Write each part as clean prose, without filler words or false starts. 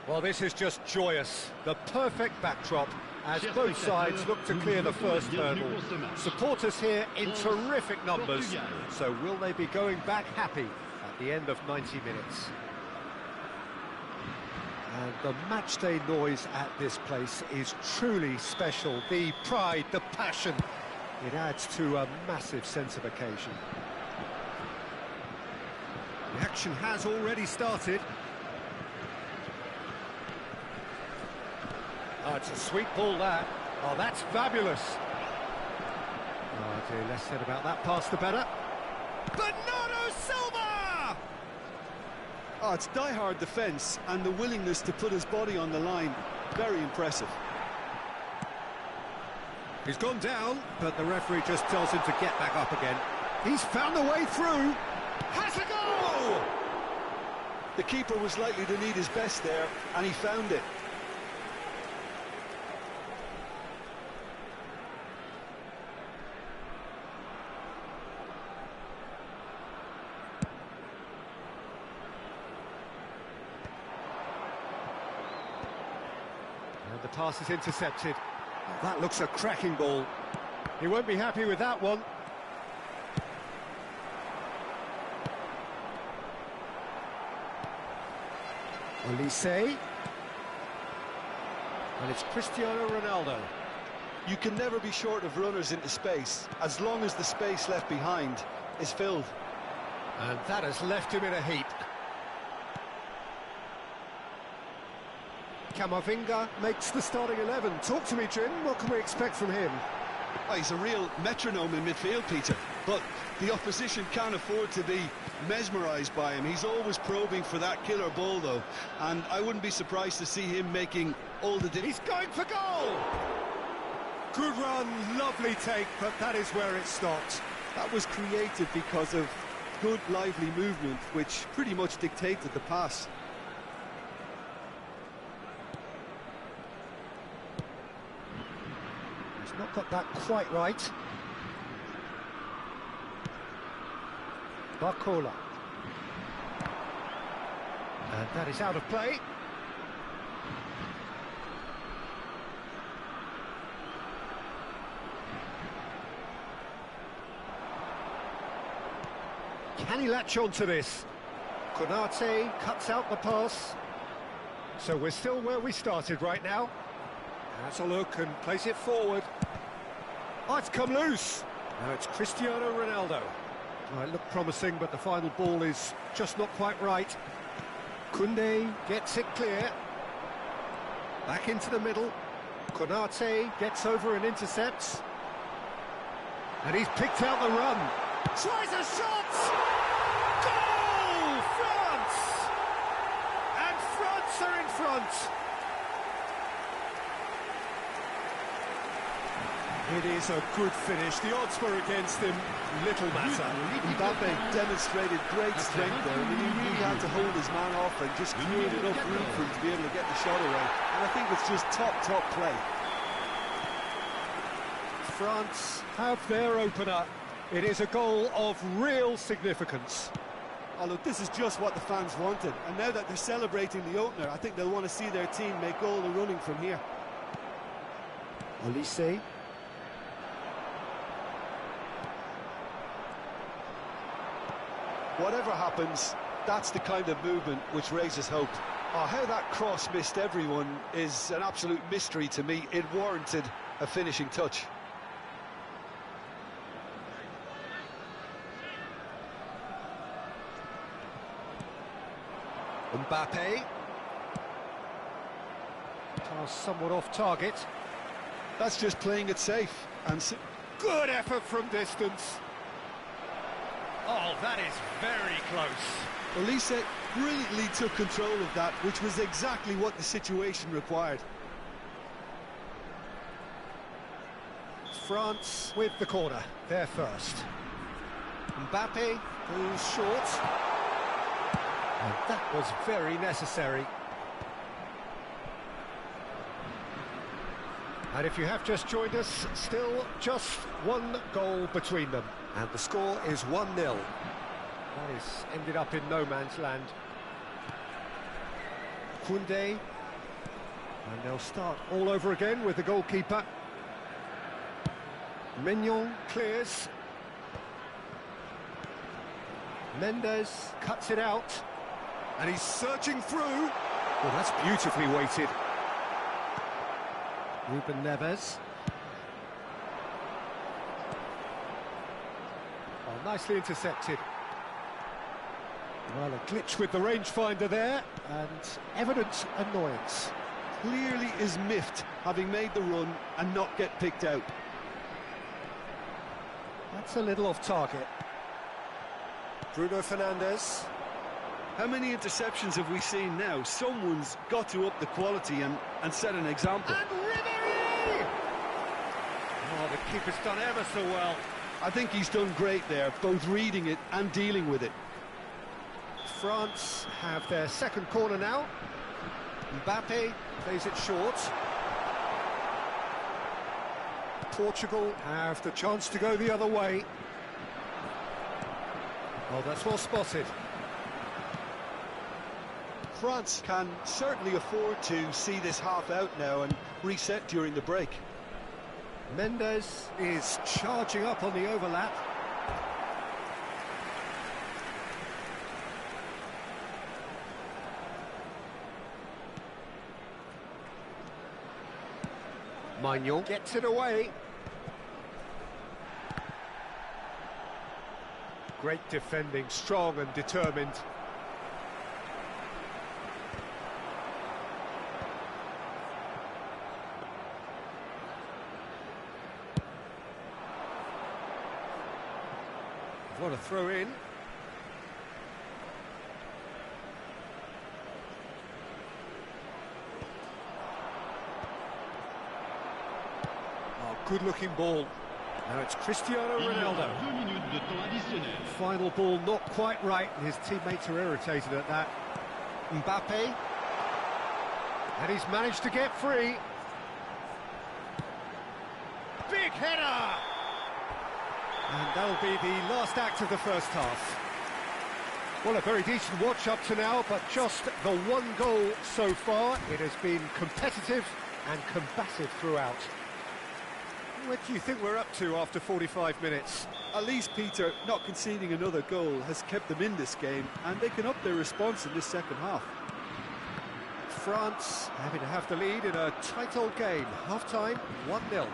Well, this is just joyous. The perfect backdrop as both sides look to clear the first hurdle. Supporters here in terrific numbers. So will they be going back happy at the end of 90 minutes? And the matchday noise at this place is truly special. The pride, the passion, it adds to a massive sense of occasion. The action has already started. Oh, it's a sweet ball, that. Oh, that's fabulous. Oh, dear, less said about that pass, the better. Bernardo Silva! Oh, it's die-hard defence and the willingness to put his body on the line. Very impressive. He's gone down, but the referee just tells him to get back up again. He's found a way through. Has a goal! The keeper was likely to need his best there, and he found it. And the pass is intercepted. Oh, that looks a cracking ball. He won't be happy with that one. Olise. And it's Cristiano Ronaldo. You can never be short of runners into space, as long as the space left behind is filled. And that has left him in a heap. Camavinga makes the starting 11. Talk to me, Jim. What can we expect from him? Oh, he's a real metronome in midfield, Peter. But the opposition can't afford to be mesmerised by him. He's always probing for that killer ball, though. And I wouldn't be surprised to see him making all the difference. He's going for goal! Good run, lovely take, but that is where it stopped. That was created because of good, lively movement, which pretty much dictated the pass. He's not got that quite right. Barcola. And that is out of play. Can he latch on to this? Konate cuts out the pass. So we're still where we started right now. Has a look and plays it forward. Oh, it's come loose. Now it's Cristiano Ronaldo. Oh, it looked promising, but the final ball is just not quite right. Koundé gets it clear. Back into the middle. Konate gets over and intercepts. And he's picked out the run. Tries a shot! Goal! France! And France are in front. It is a good finish. The odds were against him. Little matter. Mbappe demonstrated great strength there. I mean, he really had to hold his man off and just create enough room for him to be able to get the shot away. And I think it's just top play. France have their opener. It is a goal of real significance. Oh, look, this is just what the fans wanted. And now that they're celebrating the opener, I think they'll want to see their team make all the running from here. Olise. Whatever happens, that's the kind of movement which raises hope. Oh, how that cross missed everyone is an absolute mystery to me. It warranted a finishing touch. Mbappe. Pass somewhat off target. That's just playing it safe. And good effort from distance. Oh, that is very close. Olise brilliantly took control of that, which was exactly what the situation required. France with the corner, they're first. Mbappe goes short. And that was very necessary. And if you have just joined us, still just one goal between them. And the score is 1-0. That is ended up in no man's land. Koundé. And they'll start all over again with the goalkeeper. Mignon clears. Mendes cuts it out. And he's searching through. Well, that's beautifully weighted. Ruben Neves. Oh, nicely intercepted. Well, a glitch with the rangefinder there, and evident annoyance. Clearly is miffed, having made the run and not get picked out. That's a little off target. Bruno Fernandes. How many interceptions have we seen now? Someone's got to up the quality and set an example. And Ribéry! Oh, the keeper's done ever so well. I think he's done great there, both reading it and dealing with it. France have their second corner now. Mbappe plays it short. Portugal have the chance to go the other way. Oh, that's well spotted. France can certainly afford to see this half out now and reset during the break. Mendes is charging up on the overlap. Mignon gets it away. Great defending, strong and determined. What a throw in. Oh, good looking ball. Now it's Cristiano Ronaldo. Final ball not quite right, and his teammates are irritated at that. Mbappe. And he's managed to get free. Big header! And that'll be the last act of the first half. Well, a very decent watch up to now, but just the one goal so far. It has been competitive and combative throughout. What do you think we're up to after 45 minutes? At least, Peter, not conceding another goal has kept them in this game, and they can up their response in this second half. France having to have the lead in a tight old game. Half-time, 1-0.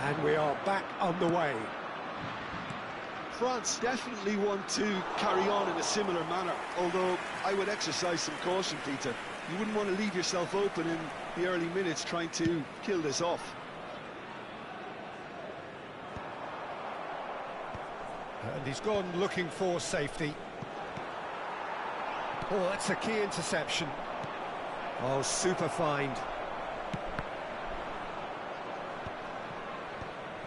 And we are back underway. France definitely want to carry on in a similar manner, although I would exercise some caution, Peter. You wouldn't want to leave yourself open in the early minutes trying to kill this off. And he's gone looking for safety. Oh, that's a key interception. Oh, super find.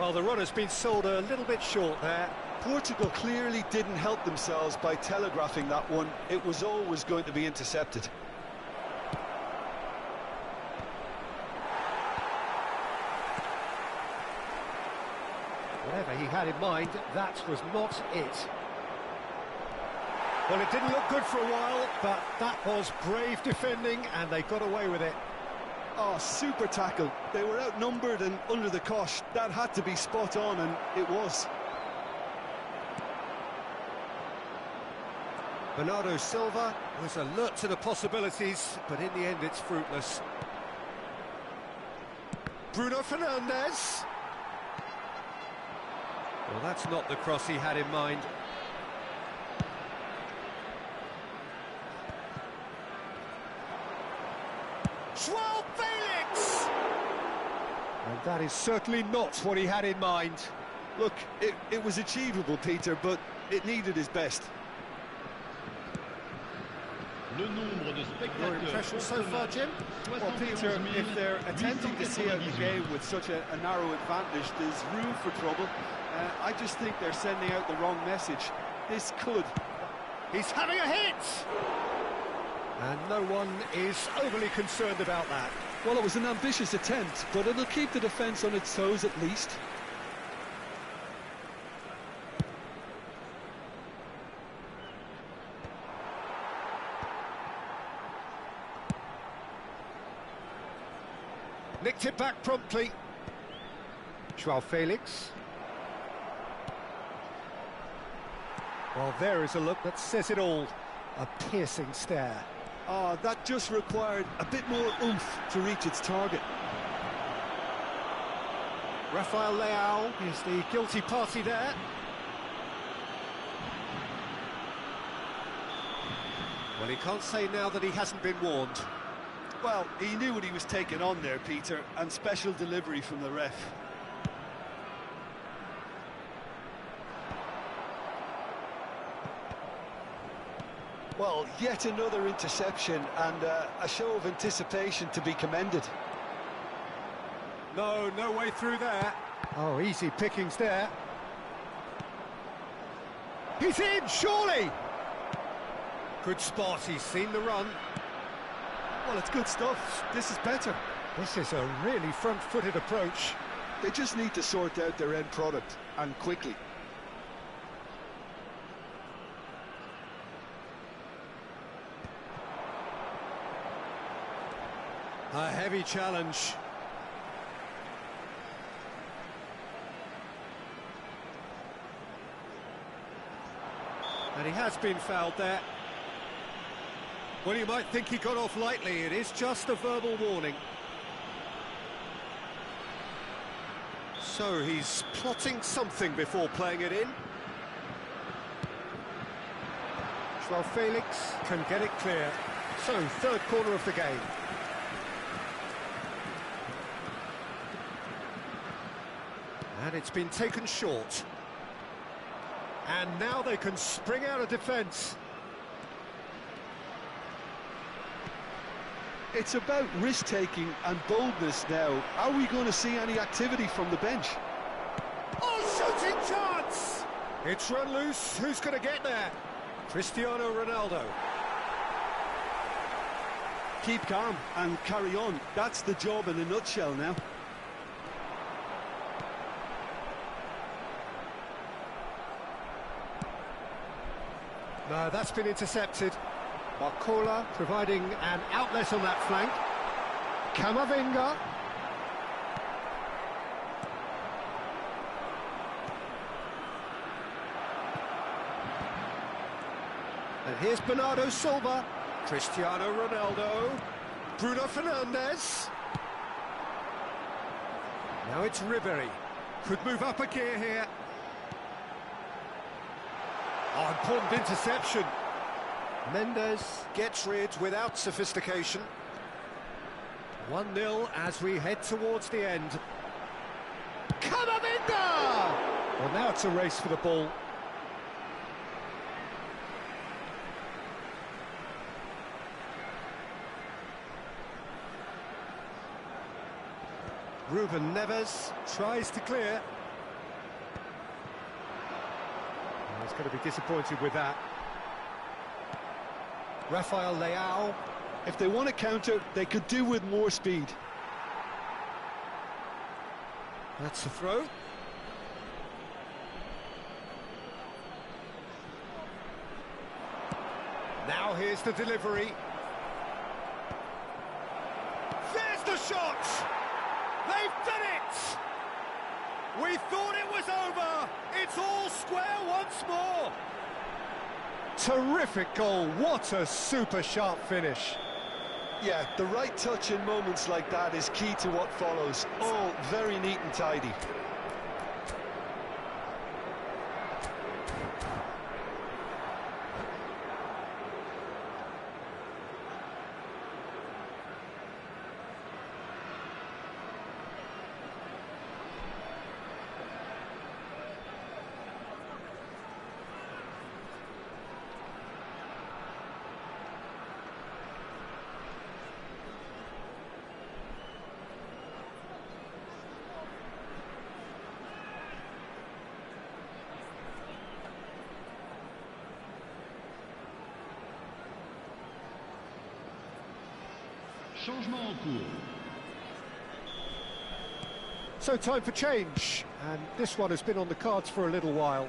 Well, the run has been sold a little bit short there. Portugal clearly didn't help themselves by telegraphing that one. It was always going to be intercepted. Whatever he had in mind, that was not it. Well, it didn't look good for a while, but that was brave defending, and they got away with it. Oh, super tackle. They were outnumbered and under the cosh. That had to be spot on, and it was. Bernardo Silva was alert to the possibilities, but in the end it's fruitless. Bruno Fernandes. Well, that's not the cross he had in mind. João Felix! And that is certainly not what he had in mind. Look, it was achievable, Peter, but it needed his best. Your impression so far, Jim? Well, Peter, if they're attempting to see out the game with such a narrow advantage, there's room for trouble. I just think they're sending out the wrong message. This could. He's having a hit! And no one is overly concerned about that. Well, it was an ambitious attempt, but it'll keep the defence on its toes at least. Nicked it back promptly. João Felix. Well, there is a look that says it all. A piercing stare. Oh, that just required a bit more oomph to reach its target. Rafael Leao is the guilty party there. Well, he can't say now that he hasn't been warned. Well, he knew what he was taking on there, Peter, and special delivery from the ref. Well, yet another interception and a show of anticipation to be commended. No way through there. Oh, easy pickings there. He's in, surely! Good spot, he's seen the run. Well, it's good stuff. This is better. This is a really front-footed approach. They just need to sort out their end product, and quickly. A heavy challenge. And he has been fouled there. Well, you might think he got off lightly. It is just a verbal warning. So he's plotting something before playing it in. João Felix can get it clear. So, third corner of the game. And it's been taken short. And now they can spring out of defence. It's about risk-taking and boldness now. Are we going to see any activity from the bench? Oh, shooting chance! It's run loose. Who's going to get there? Cristiano Ronaldo. Keep calm and carry on. That's the job in a nutshell now. No, that's been intercepted. Barcola providing an outlet on that flank. Camavinga. And here's Bernardo Silva. Cristiano Ronaldo. Bruno Fernandes. Now it's Ribery. Could move up a gear here. Oh, important interception. Mendes gets rid without sophistication. 1-0 as we head towards the end. Camavinga! Well, now it's a race for the ball. Ruben Neves tries to clear. Oh, he's going to be disappointed with that. Rafael Leao. If they want to counter, they could do with more speed. That's a throw. Now here's the delivery. There's the shot! They've done it! We thought it was over. It's all square once more. Terrific goal. What a super sharp finish. Yeah, the right touch in moments like that is key to what follows. All very neat and tidy. Changement en cours. So time for change, and this one has been on the cards for a little while.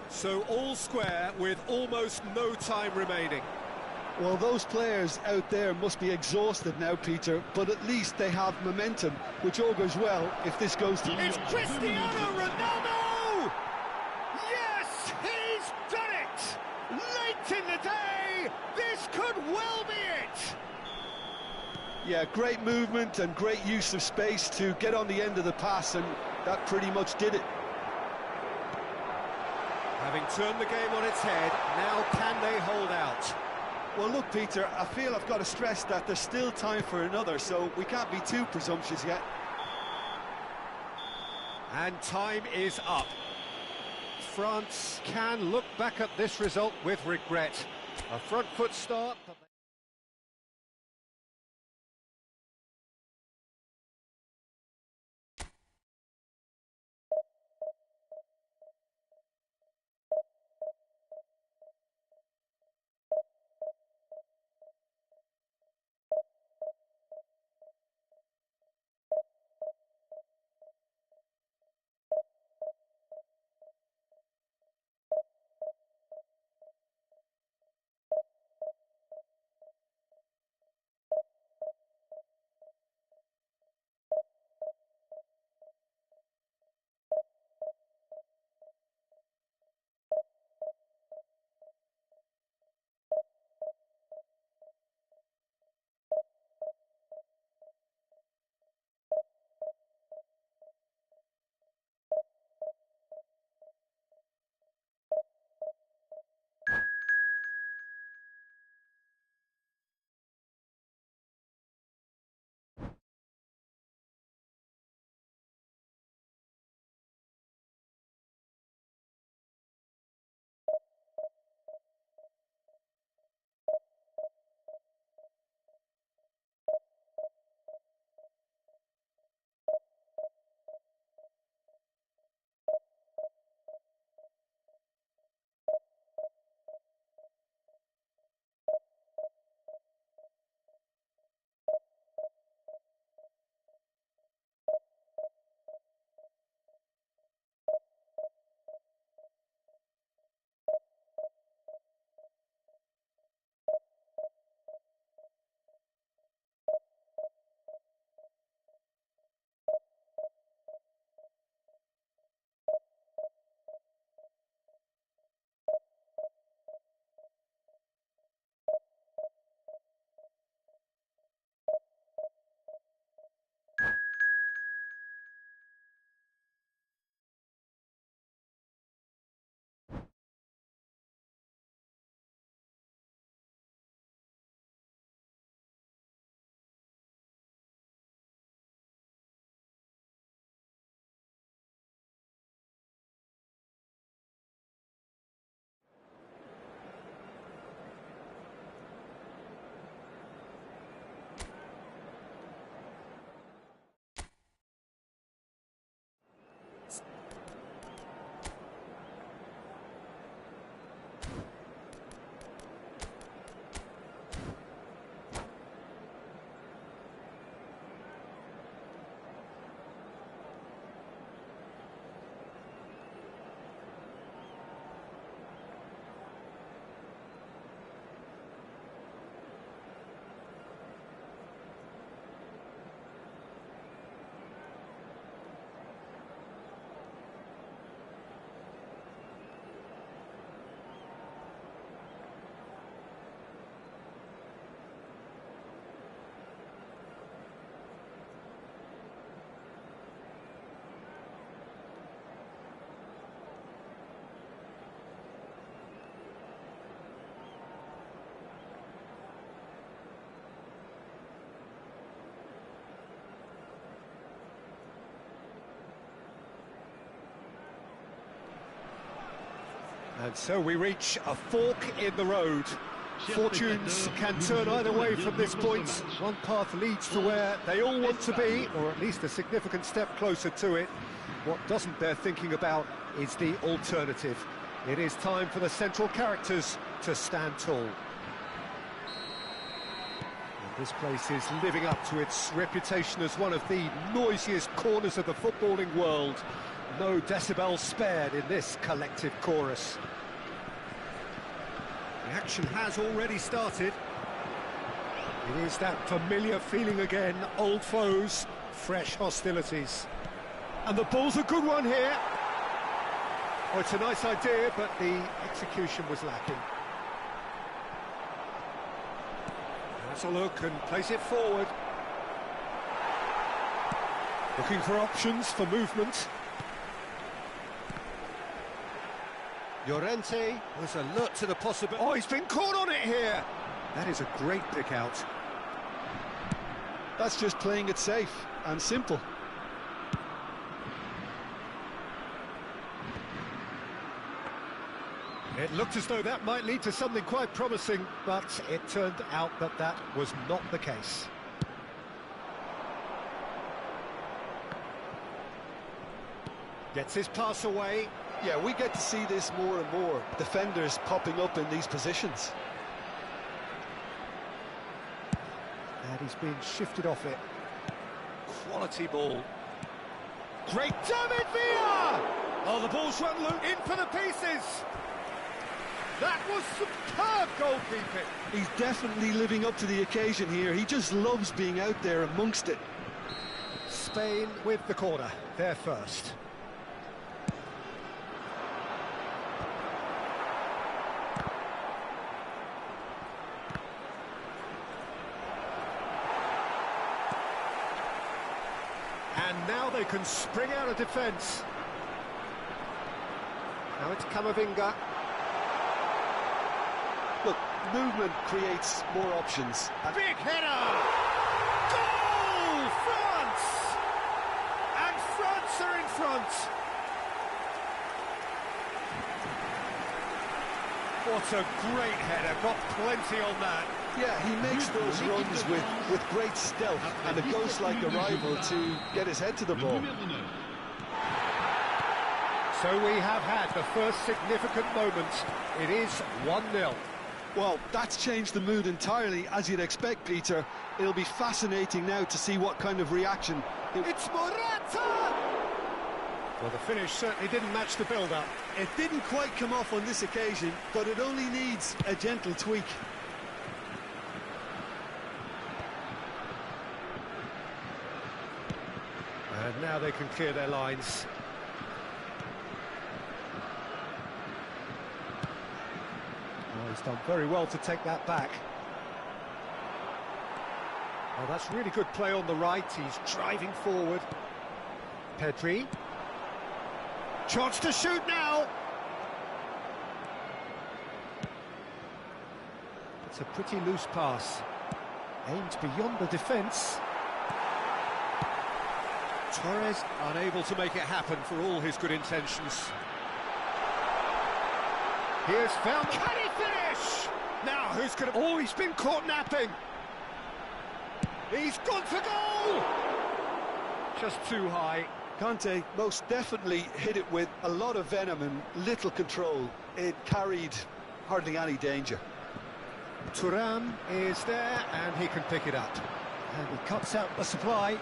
So all square with almost no time remaining. Well, those players out there must be exhausted now, Peter, but at least they have momentum, which augurs well if this goes to... It's Cristiano Ronaldo! Yes, he's done it! Late in the day, this could well be it! Yeah, great movement and great use of space to get on the end of the pass, and that pretty much did it. Having turned the game on its head, now can they hold out? Well, look, Peter, I feel I've got to stress that there's still time for another, so we can't be too presumptuous yet. And time is up. France can look back at this result with regret. A front foot start, but And so we reach a fork in the road. Fortunes can turn either way from this point. One path leads to where they all want to be, or at least a significant step closer to it. What doesn't bear thinking about is the alternative. It is time for the central characters to stand tall. And this place is living up to its reputation as one of the noisiest corners of the footballing world. No decibels spared in this collective chorus. The action has already started. It is that familiar feeling again, old foes, fresh hostilities. And the ball's a good one here. Oh, it's a nice idea, but the execution was lacking. Has a look and plays it forward. Looking for options for movement. Llorente was alert to the possibility. Oh, he's been caught on it here. That is a great pick out. That's just playing it safe and simple. It looked as though that might lead to something quite promising, but it turned out that that was not the case. Gets his pass away. Yeah, we get to see this more and more. Defenders popping up in these positions. And he's been shifted off it. Quality ball. Great David Villa! Oh, the ball's run loose in for the pieces. That was superb goalkeeping. He's definitely living up to the occasion here. He just loves being out there amongst it. Spain with the corner. They're first. And now they can spring out of defence. Now it's Camavinga. Look, movement creates more options. Big header! Goal! France! And France are in front. What a great header, got plenty on that. Yeah, he makes those runs with great stealth and a ghost-like arrival to get his head to the ball. So we have had the first significant moment. It is 1-0. Well, that's changed the mood entirely, as you'd expect, Peter. It'll be fascinating now to see what kind of reaction... It's Morata! Well, the finish certainly didn't match the build-up. It didn't quite come off on this occasion, but it only needs a gentle tweak. And now they can clear their lines. Oh, he's done very well to take that back. Oh, that's really good play on the right. He's driving forward. Pedri. Chance to shoot now. It's a pretty loose pass. Aimed beyond the defence. Torres unable to make it happen for all his good intentions. Here's found. Can he finish? Now who's going to... Oh, he's been caught napping. He's gone for goal. Just too high. Conte most definitely hit it with a lot of venom and little control. It carried hardly any danger. Thuram is there and he can pick it up. And he cuts out the supply.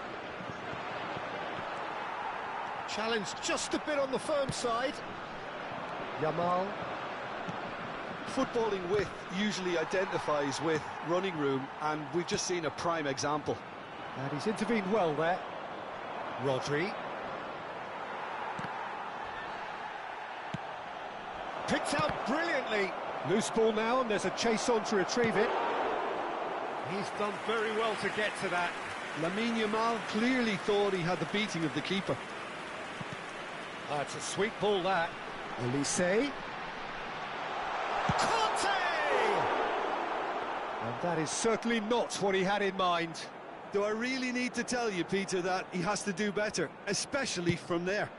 Challenge just a bit on the firm side. Yamal. Footballing width usually identifies with running room, and we've just seen a prime example. And he's intervened well there. Rodri. Picked out brilliantly. Loose ball now, and there's a chase on to retrieve it. He's done very well to get to that. Lamine Yamal clearly thought he had the beating of the keeper. Oh, it's a sweet ball, that. Elise. Conte! And that is certainly not what he had in mind. Do I really need to tell you, Peter, that he has to do better, especially from there?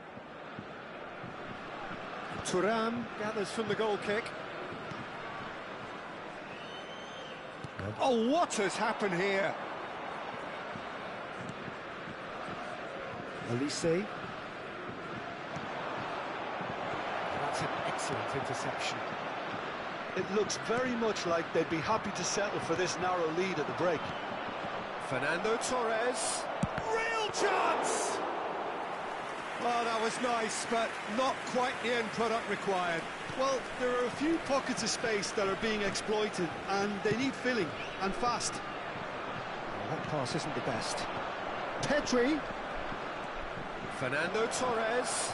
Thuram gathers from the goal kick. Oh, what has happened here? Elise. That's an excellent interception. It looks very much like they'd be happy to settle for this narrow lead at the break. Fernando Torres. Real chance! Oh, that was nice, but not quite the end product required. Well, there are a few pockets of space that are being exploited, and they need filling, and fast. Oh, that pass isn't the best. Pedri. Fernando Torres.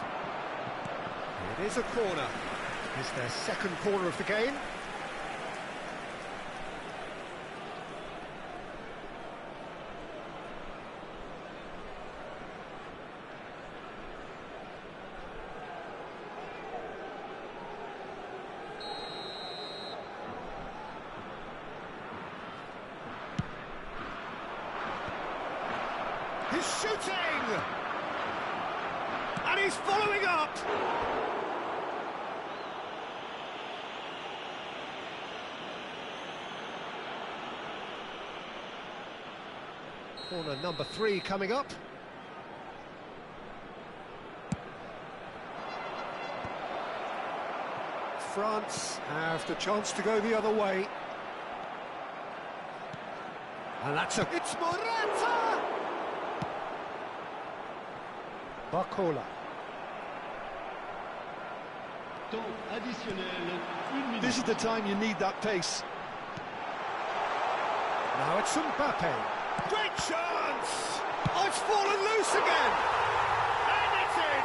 It is a corner. It's their second corner of the game. He's shooting! And he's following up! Corner number 3 coming up. France have the chance to go the other way. And that's a... It's Morata! Barcola. This is the time you need that pace. Now it's Mbappe. Great chance! Oh, it's fallen loose again! And it's in!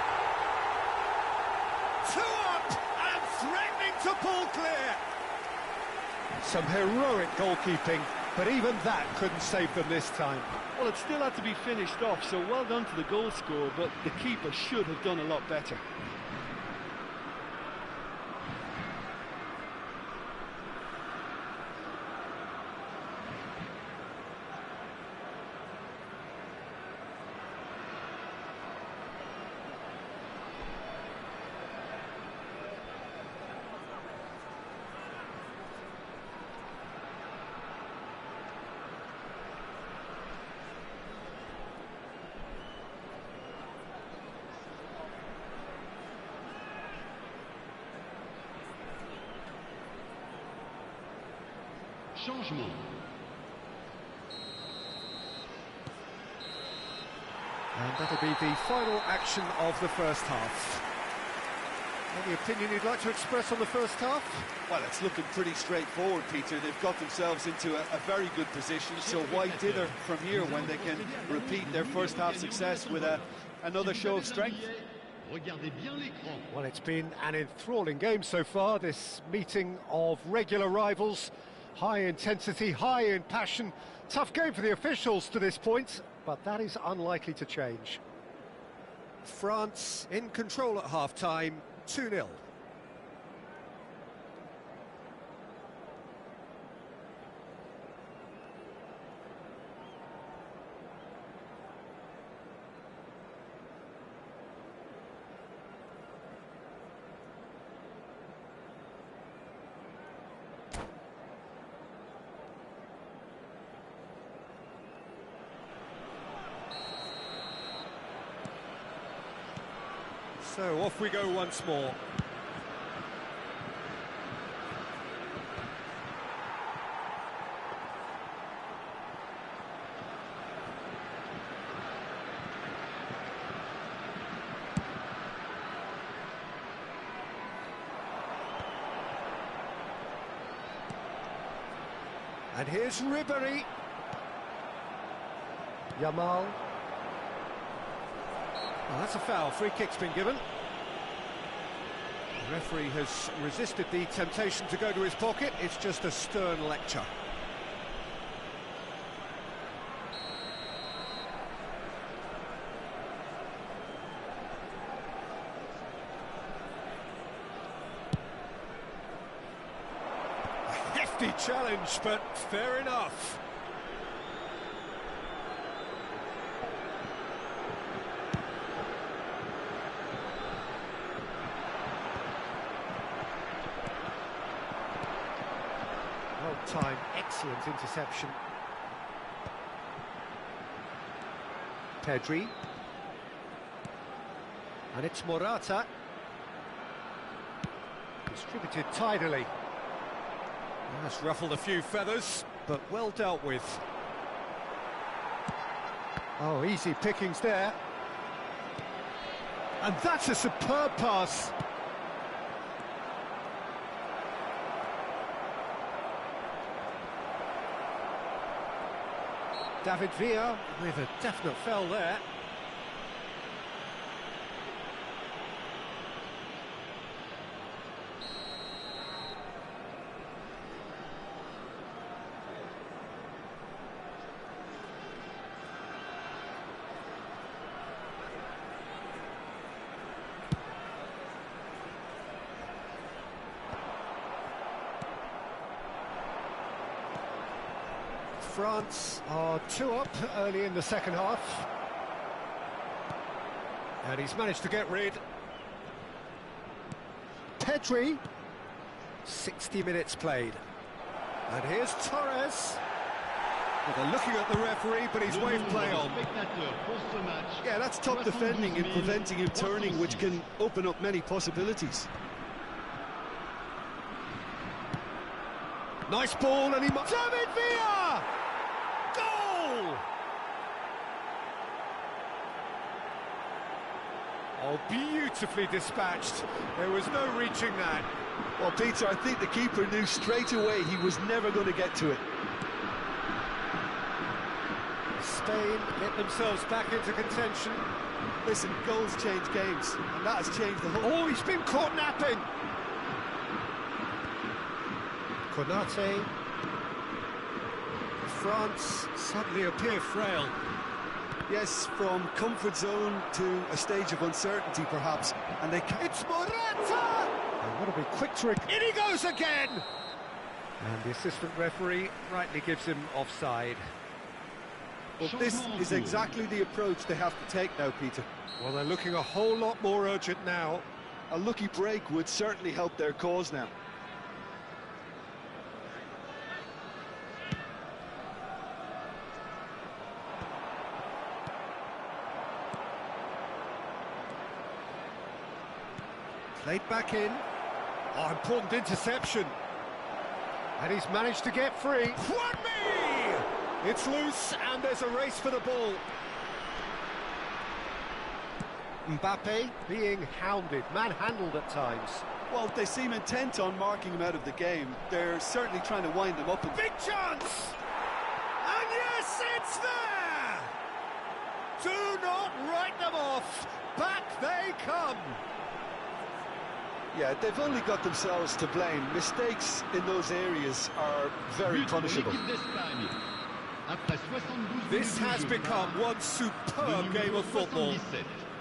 2 up and threatening to pull clear! Some heroic goalkeeping, but even that couldn't save them this time. Well, it still had to be finished off, so well done to the goal scorer, but the keeper should have done a lot better. Changement. And that'll be the final action of the first half. Any opinion you'd like to express on the first half? Well, it's looking pretty straightforward, Peter. They've got themselves into a very good position, so why dither from here when they can repeat their first half success with another show of strength? Well, it's been an enthralling game so far, this meeting of regular rivals. High intensity, high in passion. Tough game for the officials to this point, but that is unlikely to change. France in control at half-time, 2-0. So off we go once more. And here's Ribéry. Yamal. Oh, that's a foul. Free kick's been given. The referee has resisted the temptation to go to his pocket. It's just a stern lecture. A hefty challenge, but fair enough. Excellent interception. Pedri. And it's Morata. Distributed tidily. That's ruffled a few feathers, but well dealt with. Oh, easy pickings there. And that's a superb pass. David Villa with a definite foul there. France are 2 up early in the second half. And he's managed to get rid. Pedri. 60 minutes played. And here's Torres. Well, they're looking at the referee, but he's waved play on. Yeah, that's top defending and preventing him turning, which can open up many possibilities. Nice ball, and he... David Villa! Goal! Oh, beautifully dispatched. There was no reaching that. Well, Peter, I think the keeper knew straight away he was never going to get to it. Spain get themselves back into contention. Listen, goals change games, and that has changed the whole... Oh, he's been caught napping. Konate. France suddenly appear frail. Yes, from comfort zone to a stage of uncertainty, perhaps. And they can't... It's Morata! And what a big quick trick. In he goes again! And the assistant referee rightly gives him offside. Well, this is exactly the approach they have to take now, Peter. Well, they're looking a whole lot more urgent now. A lucky break would certainly help their cause now. Played back in. Oh, important interception. And he's managed to get free. Juanmi! It's loose, and there's a race for the ball. Mbappe being hounded, manhandled at times. Well, they seem intent on marking him out of the game. They're certainly trying to wind him up. Big chance! And yes, it's there! Do not write them off. Back they come. Yeah, they've only got themselves to blame. Mistakes in those areas are very punishable. This has become one superb game of football.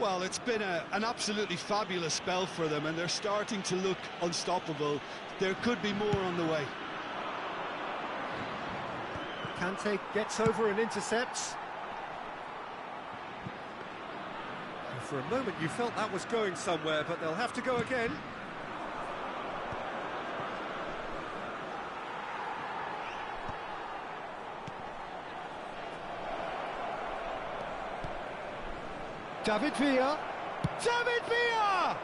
Well, it's been an absolutely fabulous spell for them, and they're starting to look unstoppable. There could be more on the way. Kante gets over and intercepts. And for a moment you felt that was going somewhere, but they'll have to go again. David Villa! David Villa!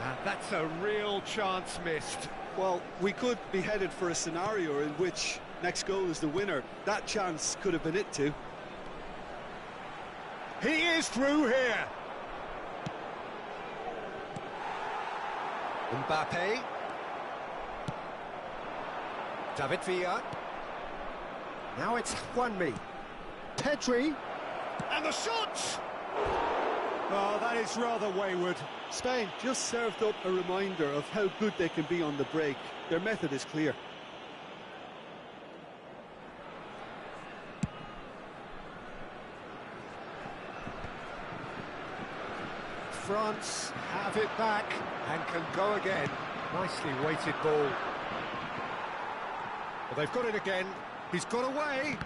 And that's a real chance missed. Well, we could be headed for a scenario in which next goal is the winner. That chance could have been it too. He is through here. Mbappe. David Villa. Now it's Juanmi. Pedri. And the shot! Oh, that is rather wayward. Spain just served up a reminder of how good they can be on the break. Their method is clear. France have it back and can go again. Nicely weighted ball. Well, they've got it again. He's got away.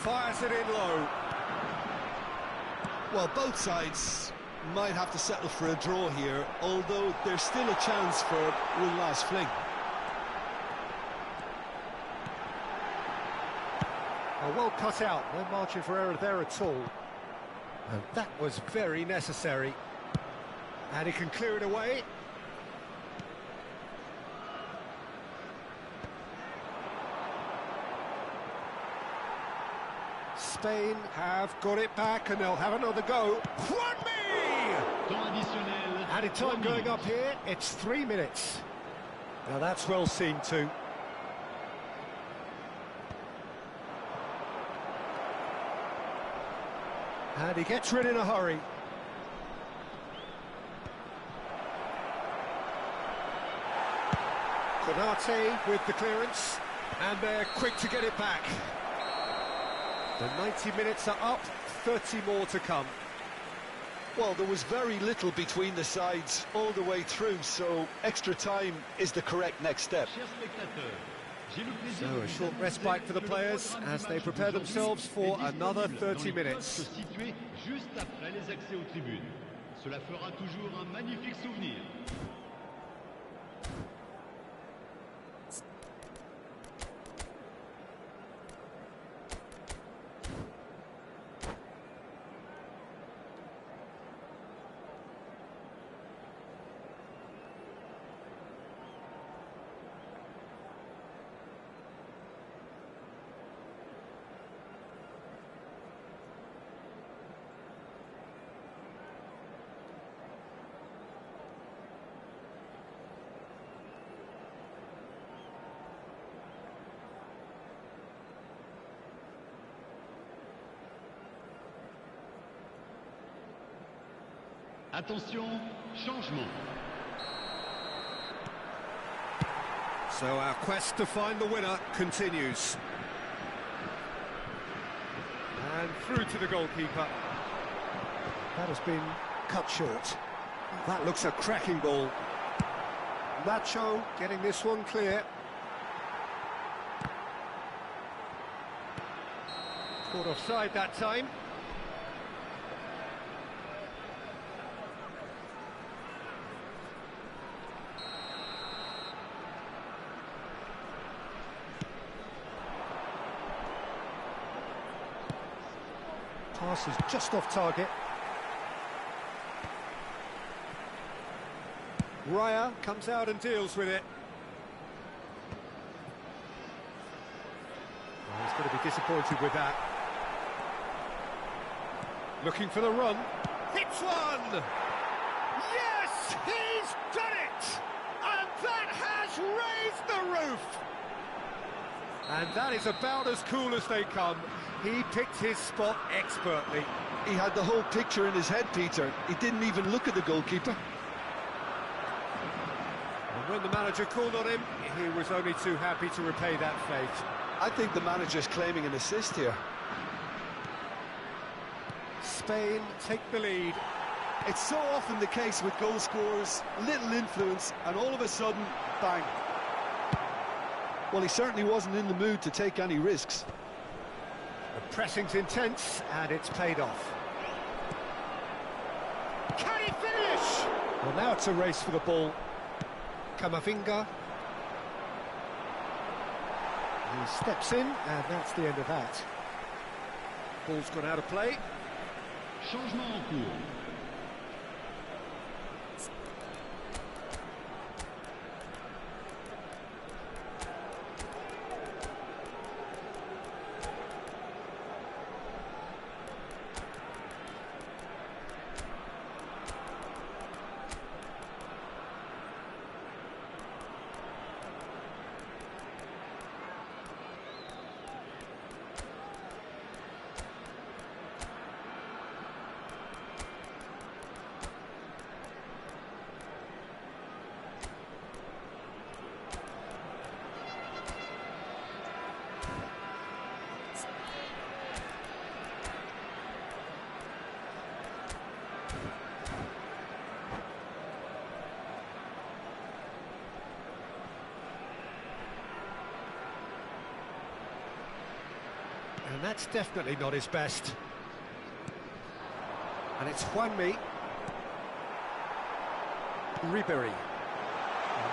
Fires it in low. Well, both sides might have to settle for a draw here, although there's still a chance for one last fling. Oh, well cut out, no margin for error there at all. And that was very necessary. And he can clear it away. Spain have got it back and they'll have another go. Added time going up here, it's 3 minutes. Now that's well seen too. And he gets rid in a hurry. Konate with the clearance, and they're quick to get it back. The 90 minutes are up, 30 more to come. Well, there was very little between the sides all the way through, so extra time is the correct next step. So a short respite for the players as they prepare themselves for another 30 minutes. Attention, changement. So our quest to find the winner continues. And through to the goalkeeper. That has been cut short. That looks a cracking ball. Nacho getting this one clear. Caught offside that time. Pass is just off target. Raya comes out and deals with it. Oh, he's going to be disappointed with that. Looking for the run. Hits one! Yes, he's done it! And that has raised the roof! And that is about as cool as they come. He picked his spot expertly. He had the whole picture in his head, Peter. He didn't even look at the goalkeeper. And when the manager called on him, he was only too happy to repay that fate. I think the manager's claiming an assist here. Spain take the lead. It's so often the case with goal scorers, little influence, and all of a sudden, bang. Well, he certainly wasn't in the mood to take any risks. The pressing's intense, and it's paid off. Can he finish? Well, now it's a race for the ball. Camavinga. He steps in, and that's the end of that. Ball's gone out of play. Changement en cours. And that's definitely not his best. And it's Juanmi. Ribery.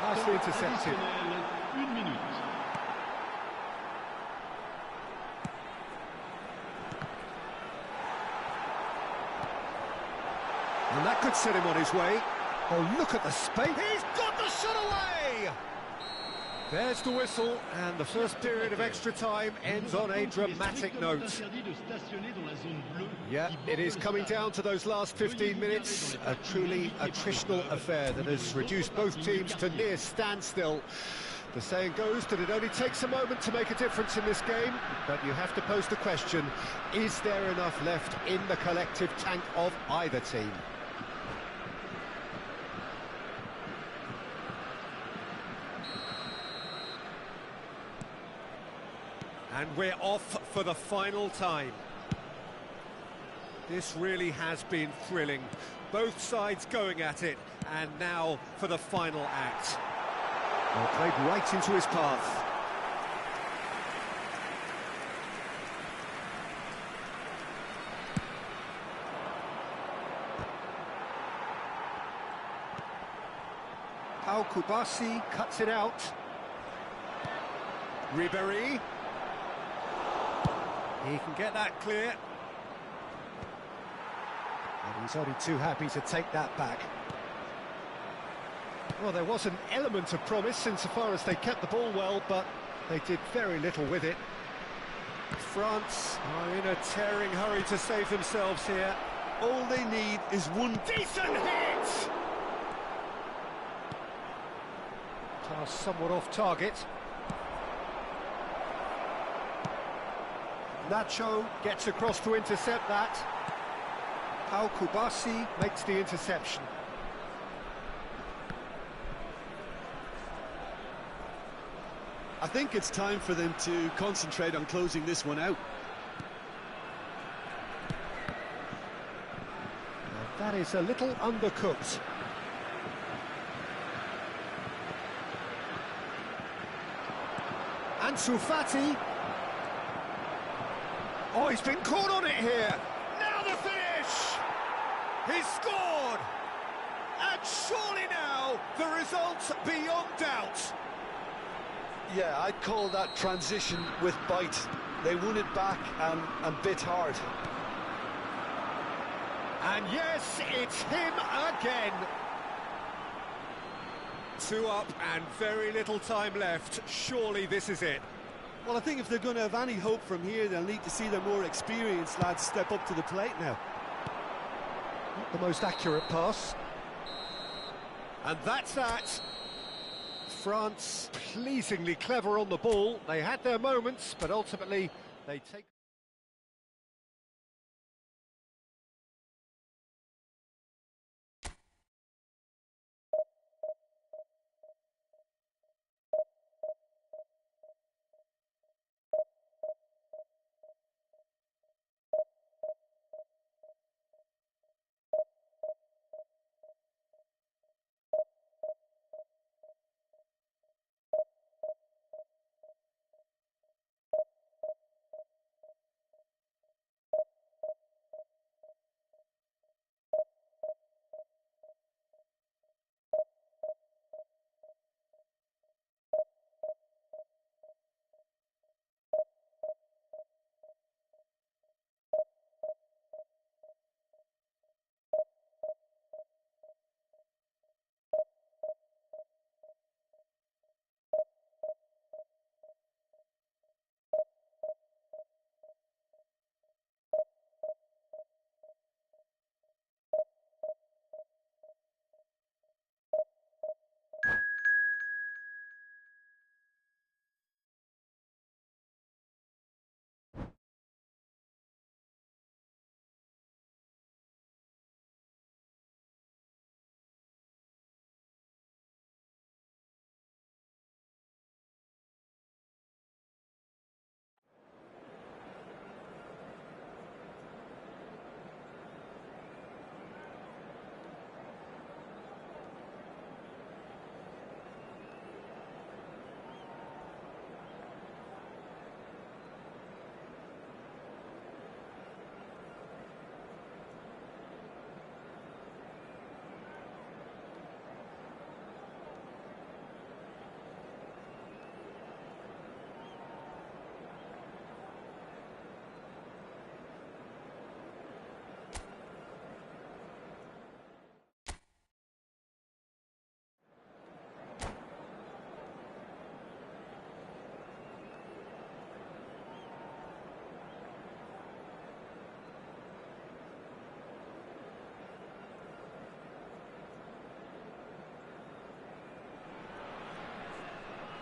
Nicely intercepted. Additionnel, 1 minute. And that could set him on his way. Oh, look at the space. He's got the shot away! There's the whistle, and the first period of extra time ends on a dramatic note. Yeah, it is coming down to those last 15 minutes. A truly attritional affair that has reduced both teams to near standstill. The saying goes that it only takes a moment to make a difference in this game, but you have to pose the question, is there enough left in the collective tank of either team? And we're off for the final time. This really has been thrilling. Both sides going at it, and now for the final act. Well, played right into his path. Pau Kubasi cuts it out. Ribery. He can get that clear. And he's only too happy to take that back. Well, there was an element of promise insofar as they kept the ball well, but they did very little with it. France are in a tearing hurry to save themselves here. All they need is one Decent hit! Pass somewhat off target. Nacho gets across to intercept that. Pau Kubasi makes the interception. I think it's time for them to concentrate on closing this one out. That is a little undercooked. Ansu Fati. Oh, he's been caught on it here. Now the finish! He's scored! And surely now, the result's beyond doubt. Yeah, I'd call that transition with bite. They won it back and bit hard. And yes, it's him again. 2 up and very little time left. Surely this is it. Well, I think if they're going to have any hope from here, they'll need to see their more experienced lads step up to the plate now. Not the most accurate pass. And that's that. France pleasingly clever on the ball. They had their moments, but ultimately they take...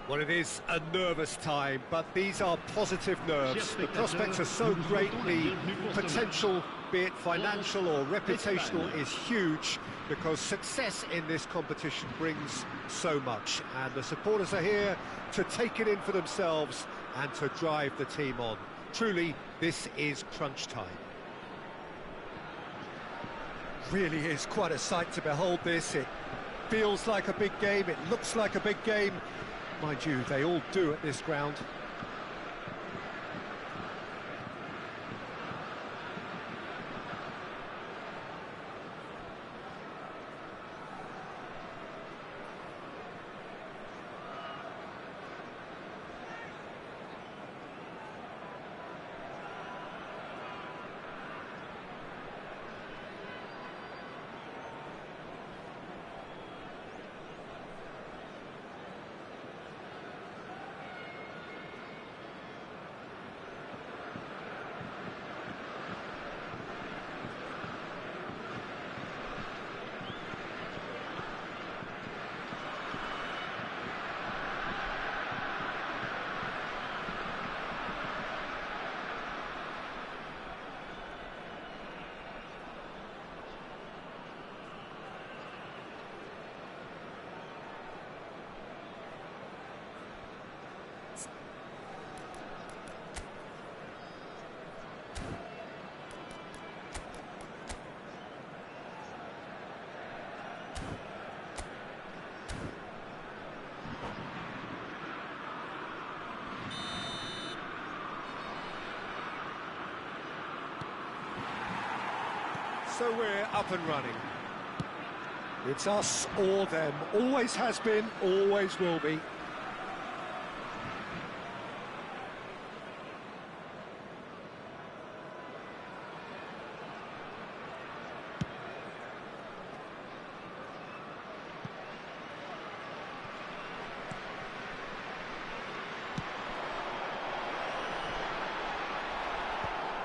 Well, it is a nervous time, but these are positive nerves. The prospects are so great, the potential, be it financial or reputational, is huge, because success in this competition brings so much. And the supporters are here to take it in for themselves and to drive the team on. Truly, this is crunch time. Really is quite a sight to behold this. It feels like a big game, it looks like a big game. Mind you, they all do at this ground. So we're up and running. It's us or them. Always has been, always will be.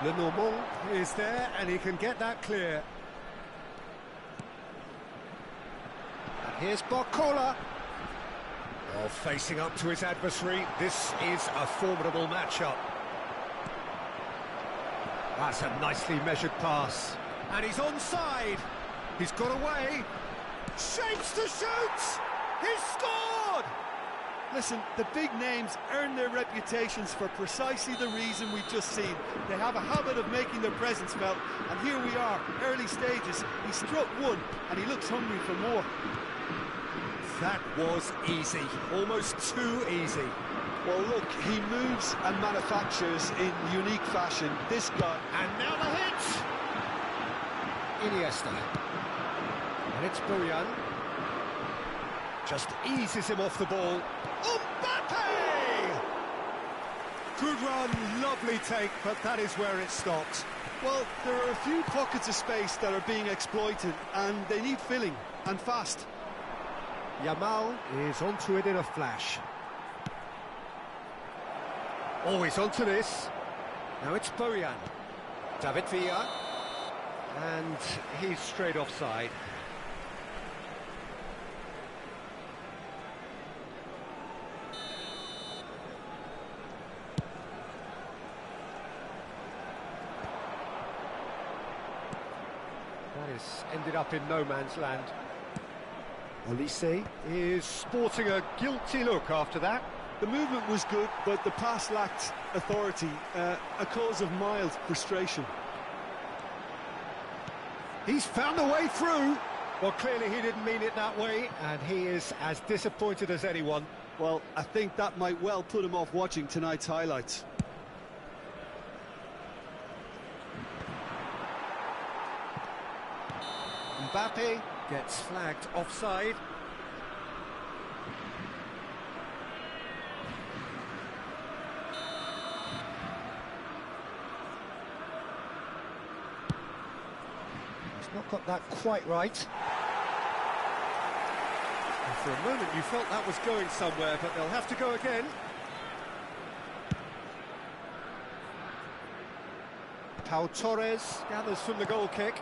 Lenormand is there, and he can get that clear. And here's Barcola. Oh, facing up to his adversary. This is a formidable matchup. That's a nicely measured pass. And he's onside. He's got away. Shapes to shoot! He's scored! Listen, the big names earn their reputations for precisely the reason we've just seen. They have a habit of making their presence felt, and here we are, early stages. He struck one, and he looks hungry for more. That was easy, almost too easy. Well, look, he moves and manufactures in unique fashion. This guy... And now the hit! Iniesta. And it's Bojan. Just eases him off the ball. Mbappe! Good run, lovely take, but that is where it stopped. Well, there are a few pockets of space that are being exploited, and they need filling, and fast. Yamal is onto it in a flash. Always onto this. Now it's Bojan. David Villa. And he's straight offside. That has ended up in no man's land. Olise is sporting a guilty look after that. The movement was good, but the pass lacked authority, a cause of mild frustration. He's found a way through. Well, clearly he didn't mean it that way, and he is as disappointed as anyone. Well, I think that might well put him off watching tonight's highlights. Mbappe gets flagged offside. He's not got that quite right. And for a moment you felt that was going somewhere, but they'll have to go again. Pau Torres gathers from the goal kick.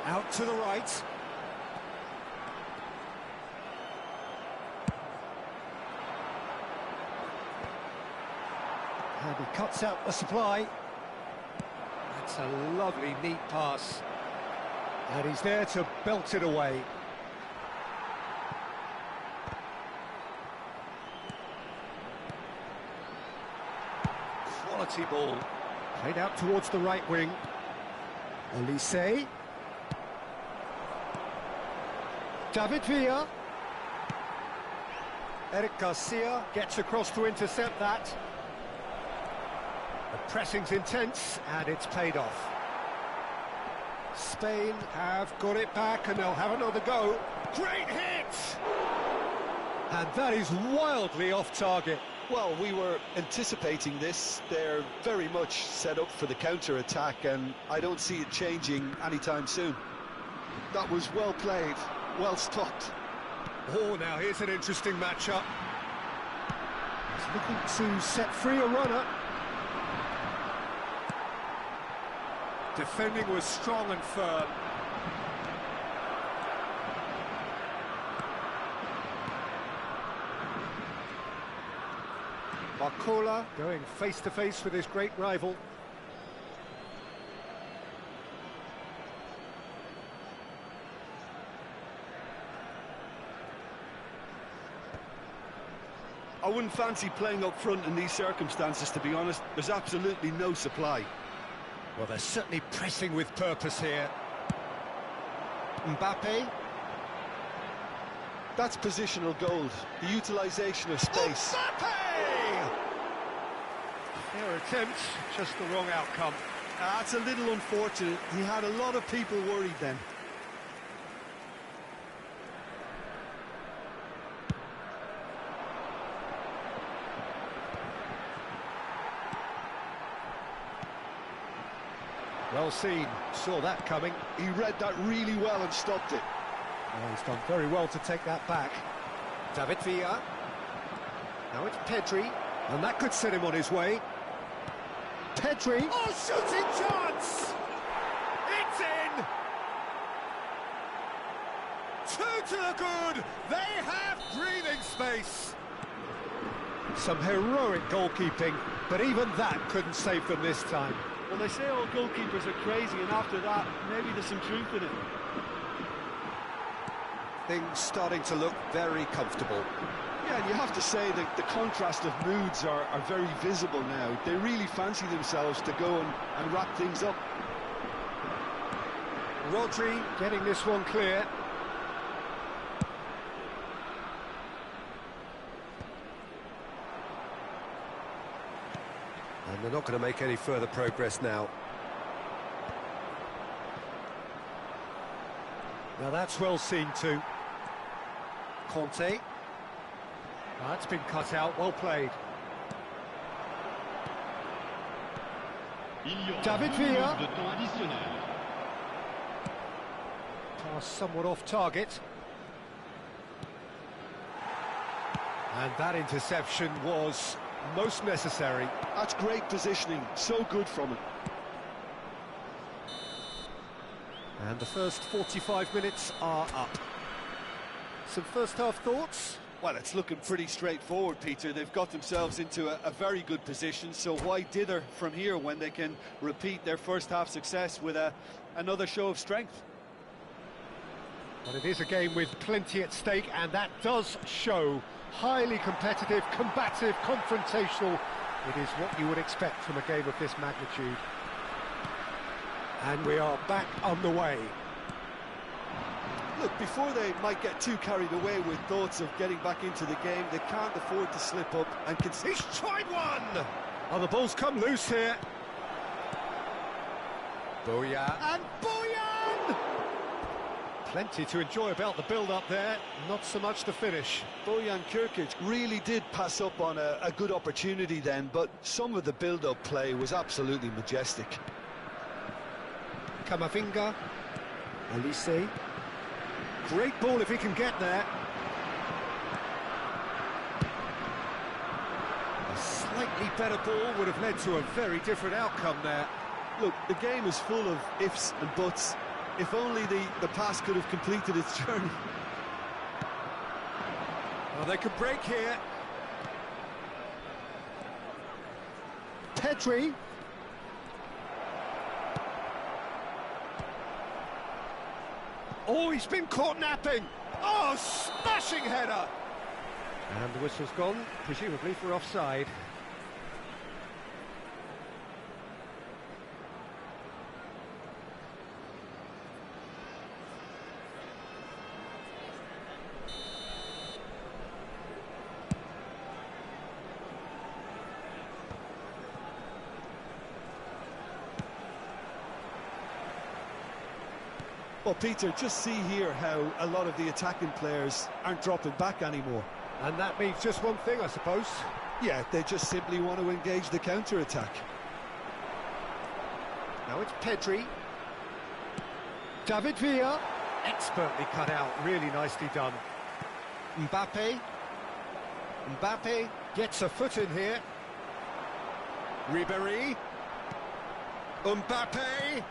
Out to the right. And he cuts out the supply. That's a lovely, neat pass. And he's there to belt it away. Quality ball. Played out towards the right wing. Olise. David Villa. Eric Garcia gets across to intercept that. The pressing's intense, and it's paid off. Spain have got it back, and they'll have another go. Great hit! And that is wildly off target. Well, we were anticipating this. They're very much set up for the counter-attack, and I don't see it changing anytime soon. That was well played, well stopped. Oh, now here's an interesting matchup. He's looking to set free a runner. Defending was strong and firm. Barcola going face-to-face with his great rival. I wouldn't fancy playing up front in these circumstances, to be honest. There's absolutely no supply. Well, they're certainly pressing with purpose here. Mbappe. That's positional gold, the utilisation of space. Mbappe! Their attempt, just the wrong outcome. That's a little unfortunate. He had a lot of people worried then. Well seen, saw that coming. He read that really well and stopped it. Well, he's done very well to take that back. David Villa. Now it's Pedri, and that could set him on his way. Pedri. Oh, shooting chance! It's in! Two to the good! They have breathing space! Some heroic goalkeeping, but even that couldn't save them this time. Well, they say all goalkeepers are crazy, and after that, maybe there's some truth in it. Things starting to look very comfortable. Yeah, and you have to say that the contrast of moods are very visible now. They really fancy themselves to go and wrap things up. Rodri getting this one clear. And they're not going to make any further progress now. Now that's well seen too. Conte. That's been cut out, well played. David Villa. Pass somewhat off target. And that interception was most necessary. That's great positioning, so good from him. And the first 45 minutes are up. Some first half thoughts? Well, it's looking pretty straightforward, Peter. They've got themselves into a very good position, so why dither from here when they can repeat their first half success with another show of strength? But it is a game with plenty at stake, and that does show. Highly competitive, combative, confrontational. It is what you would expect from a game of this magnitude. And we are back on the way. Look, before they might get too carried away with thoughts of getting back into the game, they can't afford to slip up and concede. He's tried one! Oh, the ball's come loose here. Boyan. And Boyan! Plenty to enjoy about the build-up there, not so much the finish. Bojan Kirkic really did pass up on a good opportunity then, but some of the build-up play was absolutely majestic. Camavinga. Olise. Great ball if he can get there. A slightly better ball would have led to a very different outcome there. Look, the game is full of ifs and buts. If only the pass could have completed its journey. Well, they could break here. Pedri. Oh, he's been caught napping. Oh, smashing header. And the whistle's gone, presumably for offside. Well, Peter, just see here how a lot of the attacking players aren't dropping back anymore. And that means just one thing, I suppose. Yeah, they just simply want to engage the counter-attack. Now it's Pedri. David Villa. Expertly cut out, really nicely done. Mbappe. Mbappe gets a foot in here. Ribéry. Mbappe.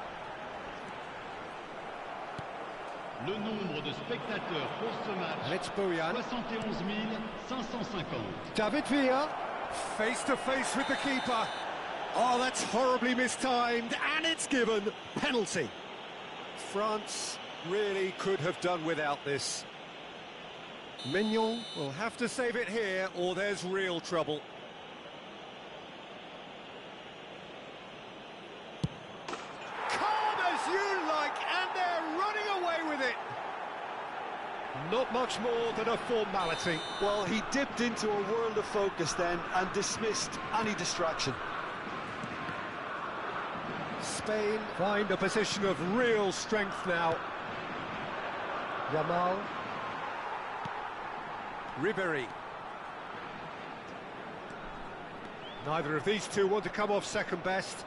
Le nombre de spectateurs pour ce match, And it's Bojan. 71 550. David Villa, face to face with the keeper. Oh, that's horribly mistimed, and it's given. Penalty. France really could have done without this. Mignon will have to save it here, or there's real trouble. Calm as you like, and they're running away with it. Not much more than a formality. Well, he dipped into a world of focus then and dismissed any distraction. Spain find a position of real strength now. Yamal. Ribéry. Neither of these two want to come off second best.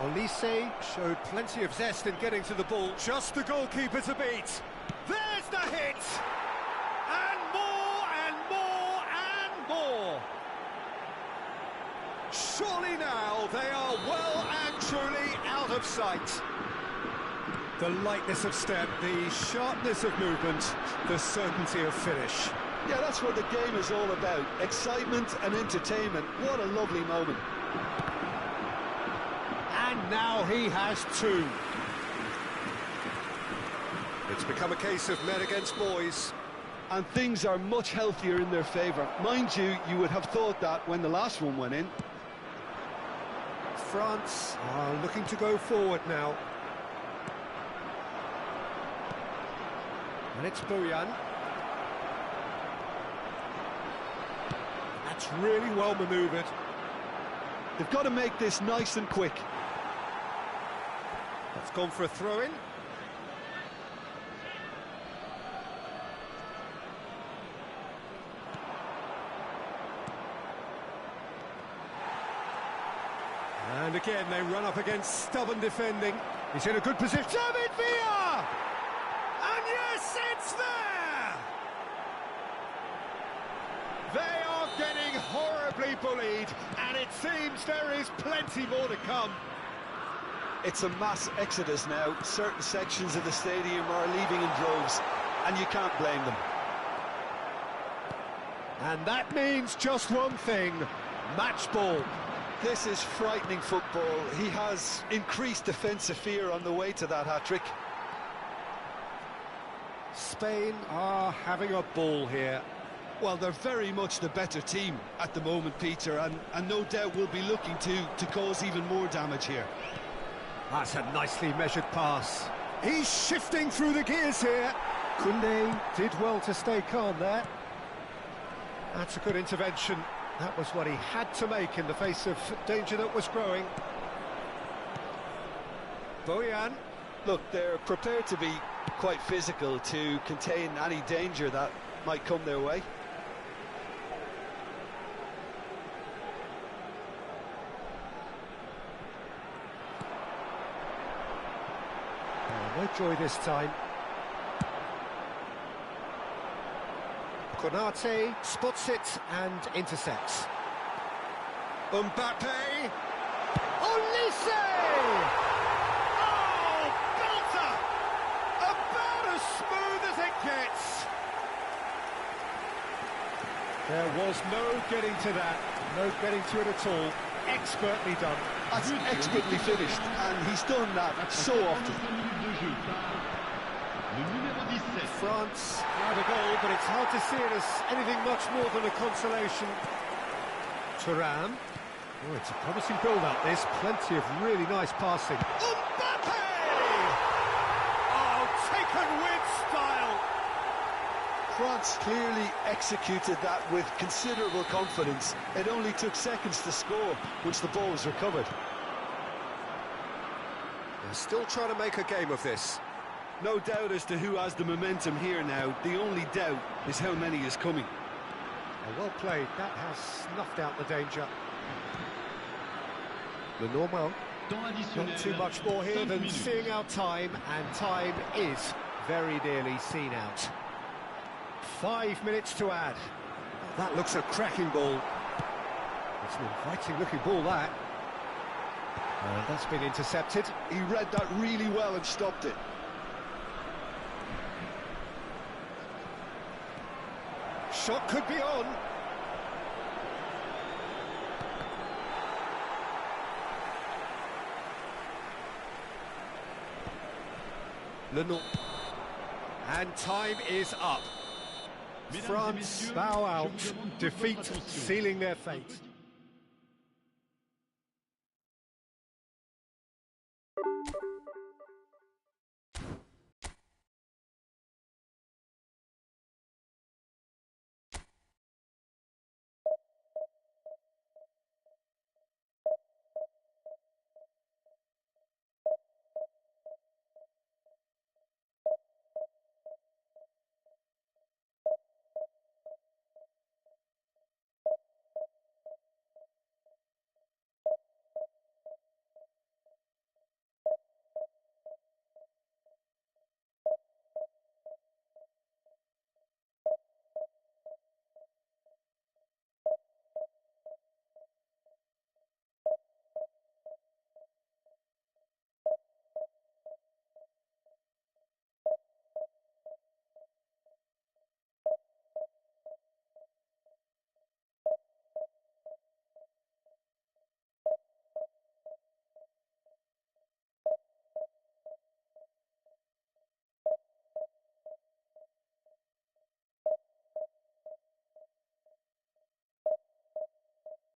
Olise showed plenty of zest in getting to the ball. Just the goalkeeper to beat. There's the hit! And more, and more, and more! Surely now they are well and truly out of sight. The lightness of step, the sharpness of movement, the certainty of finish. Yeah, that's what the game is all about. Excitement and entertainment. What a lovely moment. And now he has two. It's become a case of men against boys. And things are much healthier in their favour. Mind you, you would have thought that when the last one went in. France are looking to go forward now. And it's Bojan. That's really well manoeuvred. They've got to make this nice and quick. That's gone for a throw-in. And again, they run up against stubborn defending. He's in a good position. David Villa! And yes, it's there! They are getting horribly bullied, and it seems there is plenty more to come. It's a mass exodus now. Certain sections of the stadium are leaving in droves, and you can't blame them. And that means just one thing, match ball. This is frightening football. He has increased defensive fear on the way to that hat-trick. Spain are having a ball here. Well, they're very much the better team at the moment, Peter, and no doubt will be looking to cause even more damage here. That's a nicely measured pass. He's shifting through the gears here. Koundé did well to stay calm there. That's a good intervention. That was what he had to make in the face of danger that was growing. Bojan. Look, they're prepared to be quite physical to contain any danger that might come their way. Oh, no joy this time. Konate spots it and intercepts. Mbappe! Olise! Oh, belter! About as smooth as it gets. There was no getting to that. No getting to it at all. Expertly done. That's expertly finished, and he's done that so often. France had a goal, but it's hard to see it as anything much more than a consolation. Thuram. Oh, it's a promising build-up, this. Plenty of really nice passing. Mbappe! Oh, taken with style! France clearly executed that with considerable confidence. It only took seconds to score once the ball was recovered. They're still trying to make a game of this. No doubt as to who has the momentum here now. The only doubt is how many is coming. Oh, well played. That has snuffed out the danger. Lenormand. Not too much more here than seeing out time, and time is very nearly seen out. 5 minutes to add. Oh, that looks a cracking ball. It's an inviting looking ball, that. And that's been intercepted. He read that really well and stopped it. Shot could be on. Lenormand. And time is up. France bow out, defeat sealing their fate.